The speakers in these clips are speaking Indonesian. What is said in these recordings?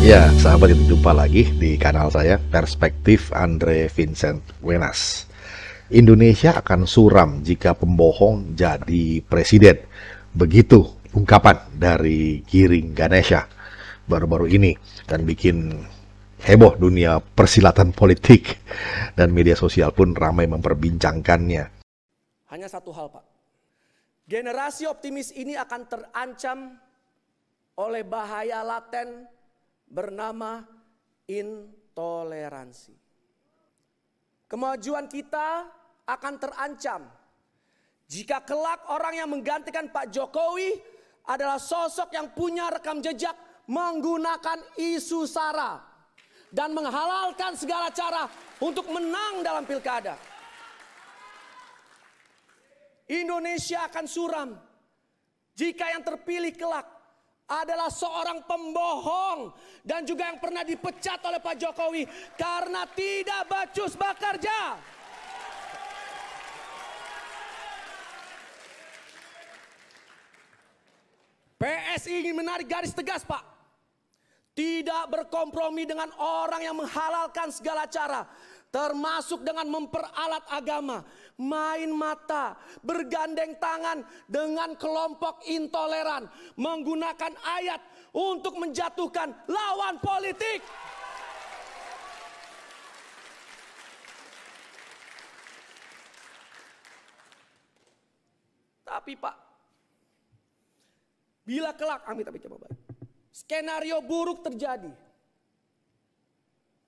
Ya, sahabat, kita jumpa lagi di kanal saya, Perspektif Andre Vincent Wenas. Indonesia akan suram jika pembohong jadi presiden. Begitu ungkapan dari Giring Ganesha baru-baru ini, dan bikin heboh dunia persilatan politik, dan media sosial pun ramai memperbincangkannya. Hanya satu hal, Pak. Generasi optimis ini akan terancam oleh bahaya laten bernama intoleransi. Kemajuan kita akan terancam jika kelak orang yang menggantikan Pak Jokowi adalah sosok yang punya rekam jejak menggunakan isu SARA dan menghalalkan segala cara untuk menang dalam pilkada. Indonesia akan suram jika yang terpilih kelak adalah seorang pembohong dan juga yang pernah dipecat oleh Pak Jokowi karena tidak becus bekerja. PSI ingin menarik garis tegas, Pak. Tidak berkompromi dengan orang yang menghalalkan segala cara, termasuk dengan memperalat agama, main mata, bergandeng tangan dengan kelompok intoleran, menggunakan ayat untuk menjatuhkan lawan politik. Tapi Pak, bila kelak, amit-amit coba baik, skenario buruk terjadi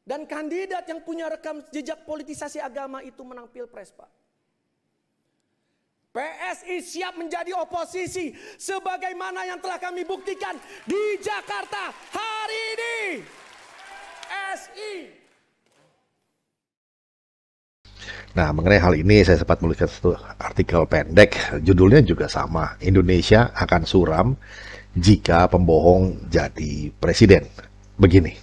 dan kandidat yang punya rekam jejak politisasi agama itu menang pilpres, Pak, PSI siap menjadi oposisi sebagaimana yang telah kami buktikan di Jakarta hari ini. SI. Nah, mengenai hal ini saya sempat menuliskan satu artikel pendek, judulnya juga sama, Indonesia akan suram jika pembohong jadi presiden. Begini,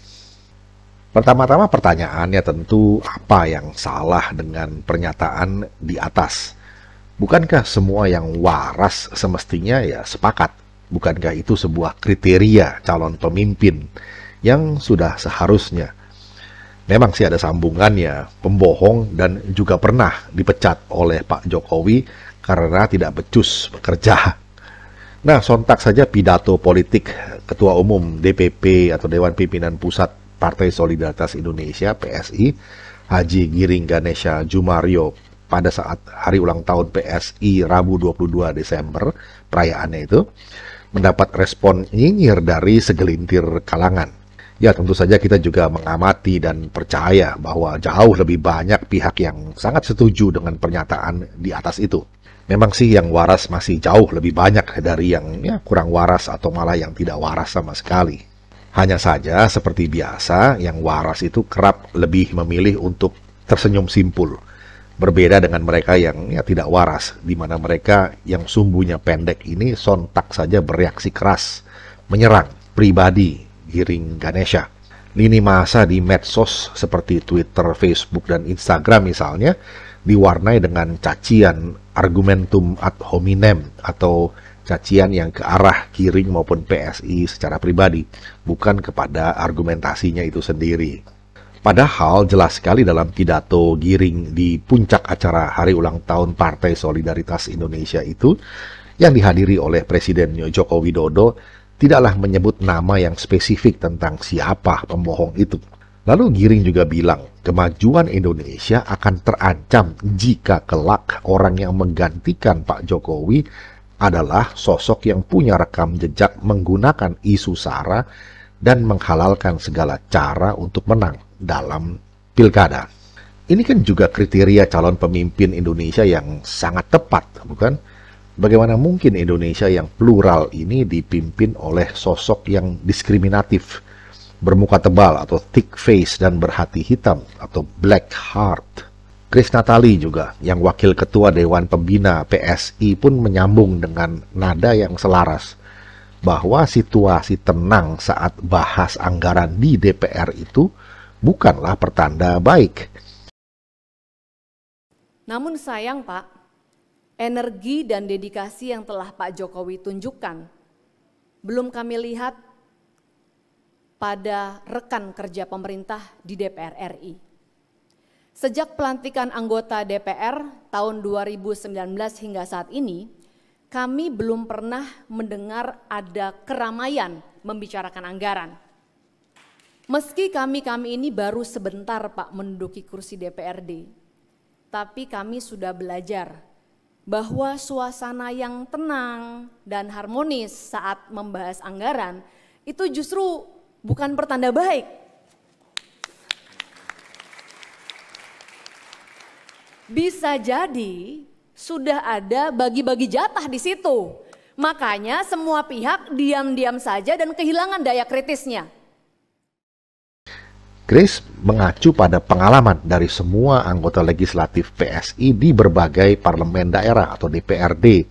pertama-tama pertanyaannya tentu, apa yang salah dengan pernyataan di atas? Bukankah semua yang waras semestinya ya sepakat? Bukankah itu sebuah kriteria calon pemimpin yang sudah seharusnya? Memang sih ada sambungannya, pembohong dan juga pernah dipecat oleh Pak Jokowi karena tidak becus bekerja. Nah, sontak saja pidato politik Ketua Umum DPP atau Dewan Pimpinan Pusat Partai Solidaritas Indonesia (PSI) Haji Giring Ganesha Djumario pada saat hari ulang tahun PSI Rabu 22 Desember, perayaannya itu, mendapat respon nyinyir dari segelintir kalangan. Ya, tentu saja kita juga mengamati dan percaya bahwa jauh lebih banyak pihak yang sangat setuju dengan pernyataan di atas itu. Memang sih yang waras masih jauh lebih banyak dari yang kurang waras atau malah yang tidak waras sama sekali. Hanya saja seperti biasa, yang waras itu kerap lebih memilih untuk tersenyum simpul. Berbeda dengan mereka yang tidak waras, di mana mereka yang sumbunya pendek ini sontak saja bereaksi keras, menyerang pribadi Giring Ganesha. Lini masa di medsos seperti Twitter, Facebook, dan Instagram misalnya diwarnai dengan cacian argumentum ad hominem atau cacian yang ke arah Giring maupun PSI secara pribadi, bukan kepada argumentasinya itu sendiri. Padahal jelas sekali dalam pidato Giring di puncak acara hari ulang tahun Partai Solidaritas Indonesia itu, yang dihadiri oleh Presiden Joko Widodo, tidaklah menyebut nama yang spesifik tentang siapa pembohong itu. Lalu Giring juga bilang, kemajuan Indonesia akan terancam jika kelak orang yang menggantikan Pak Jokowi adalah sosok yang punya rekam jejak menggunakan isu SARA dan menghalalkan segala cara untuk menang dalam pilkada. Ini kan juga kriteria calon pemimpin Indonesia yang sangat tepat, bukan? Bagaimana mungkin Indonesia yang plural ini dipimpin oleh sosok yang diskriminatif, bermuka tebal atau thick face dan berhati hitam atau black heart? Chris Natali juga, yang wakil ketua Dewan Pembina PSI, pun menyambung dengan nada yang selaras bahwa situasi tenang saat bahas anggaran di DPR itu bukanlah pertanda baik. Namun sayang, Pak, energi dan dedikasi yang telah Pak Jokowi tunjukkan belum kami lihat kepada rekan kerja pemerintah di DPR RI. Sejak pelantikan anggota DPR tahun 2019 hingga saat ini, kami belum pernah mendengar ada keramaian membicarakan anggaran. Meski kami ini baru sebentar Pak menduduki kursi DPRD, tapi kami sudah belajar bahwa suasana yang tenang dan harmonis saat membahas anggaran itu justru bukan pertanda baik. Bisa jadi sudah ada bagi-bagi jatah di situ. Makanya semua pihak diam-diam saja dan kehilangan daya kritisnya. Grace mengacu pada pengalaman dari semua anggota legislatif PSI di berbagai parlemen daerah atau DPRD.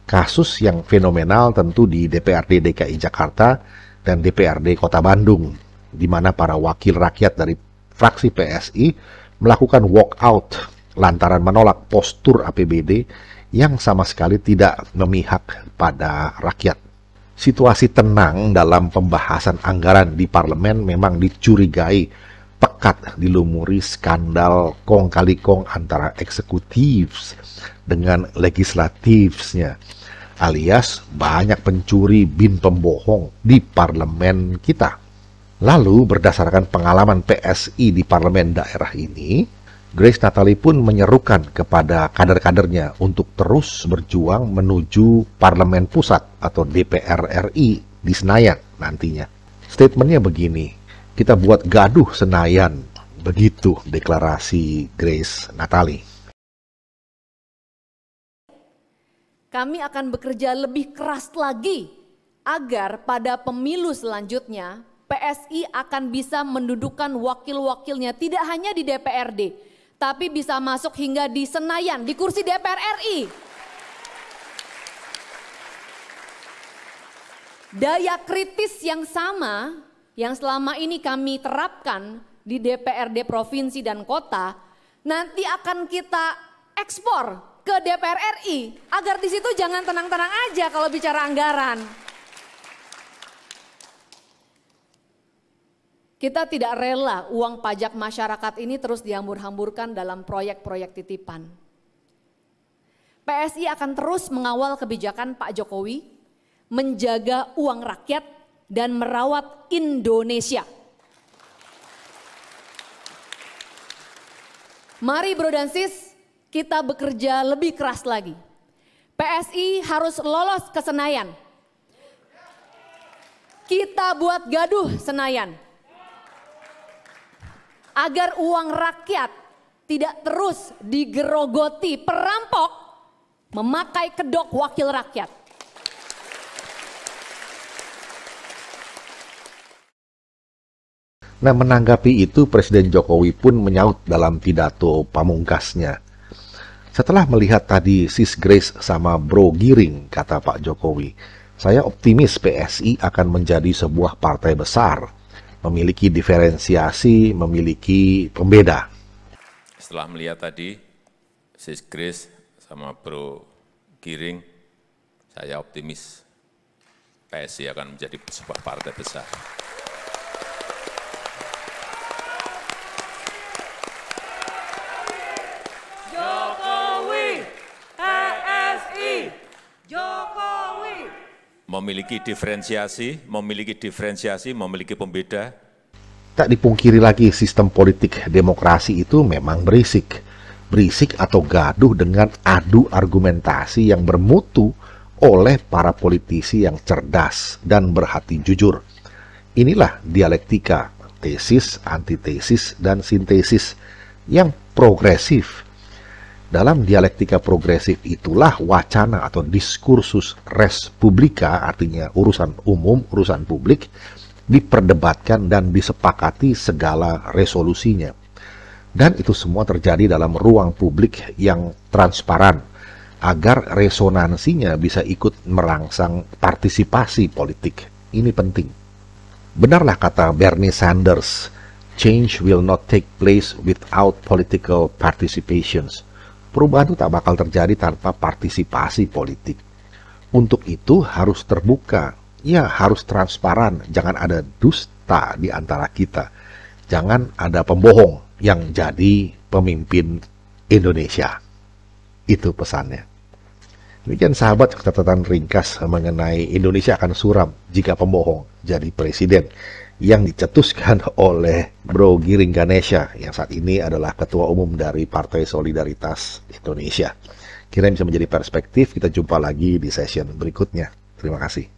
Kasus yang fenomenal tentu di DPRD DKI Jakarta dan DPRD Kota Bandung, di mana para wakil rakyat dari fraksi PSI melakukan walkout lantaran menolak postur APBD yang sama sekali tidak memihak pada rakyat. Situasi tenang dalam pembahasan anggaran di parlemen memang dicurigai pekat dilumuri skandal kong kali kong antara eksekutif dengan legislatifnya, alias banyak pencuri bin pembohong di parlemen kita. Lalu berdasarkan pengalaman PSI di parlemen daerah ini, Grace Natali pun menyerukan kepada kader-kadernya untuk terus berjuang menuju Parlemen Pusat atau DPR RI di Senayan nantinya. Statementnya begini, kita buat gaduh Senayan, begitu deklarasi Grace Natali. Kami akan bekerja lebih keras lagi agar pada pemilu selanjutnya PSI akan bisa mendudukan wakil-wakilnya tidak hanya di DPRD, tapi bisa masuk hingga di Senayan, di kursi DPR RI. Daya kritis yang sama yang selama ini kami terapkan di DPRD provinsi dan kota, nanti akan kita ekspor ke DPR RI agar di situ jangan tenang-tenang aja kalau bicara anggaran. Kita tidak rela uang pajak masyarakat ini terus dihambur-hamburkan dalam proyek-proyek titipan. PSI akan terus mengawal kebijakan Pak Jokowi, menjaga uang rakyat dan merawat Indonesia. Mari bro dan sis, kita bekerja lebih keras lagi. PSI harus lolos ke Senayan. Kita buat gaduh Senayan. Agar uang rakyat tidak terus digerogoti perampok memakai kedok wakil rakyat. Nah, menanggapi itu Presiden Jokowi pun menyaut dalam pidato pamungkasnya. Setelah melihat tadi Sis Grace sama Bro Giring, kata Pak Jokowi, saya optimis PSI akan menjadi sebuah partai besar, memiliki diferensiasi, memiliki pembeda. Setelah melihat tadi Sis Grace sama Bro Giring, saya optimis PSI akan menjadi sebuah partai besar. Jokowi, PSI, Jokowi. Memiliki diferensiasi, memiliki pembeda. Tak dipungkiri lagi sistem politik demokrasi itu memang berisik. Berisik atau gaduh dengan adu argumentasi yang bermutu oleh para politisi yang cerdas dan berhati jujur. Inilah dialektika, tesis, antitesis, dan sintesis yang progresif. Dalam dialektika progresif itulah wacana atau diskursus res publica, artinya urusan umum, urusan publik, diperdebatkan dan disepakati segala resolusinya. Dan itu semua terjadi dalam ruang publik yang transparan, agar resonansinya bisa ikut merangsang partisipasi politik. Ini penting. Benarlah kata Bernie Sanders, change will not take place without political participations. Perubahan itu tak bakal terjadi tanpa partisipasi politik. Untuk itu harus terbuka, ya harus transparan, jangan ada dusta di antara kita. Jangan ada pembohong yang jadi pemimpin Indonesia. Itu pesannya. Demikian sahabat, catatan ringkas mengenai Indonesia akan suram jika pembohong jadi presiden yang dicetuskan oleh Bro Giring Ganesha yang saat ini adalah Ketua Umum dari Partai Solidaritas Indonesia. Kira bisa menjadi perspektif. Kita jumpa lagi di session berikutnya. Terima kasih.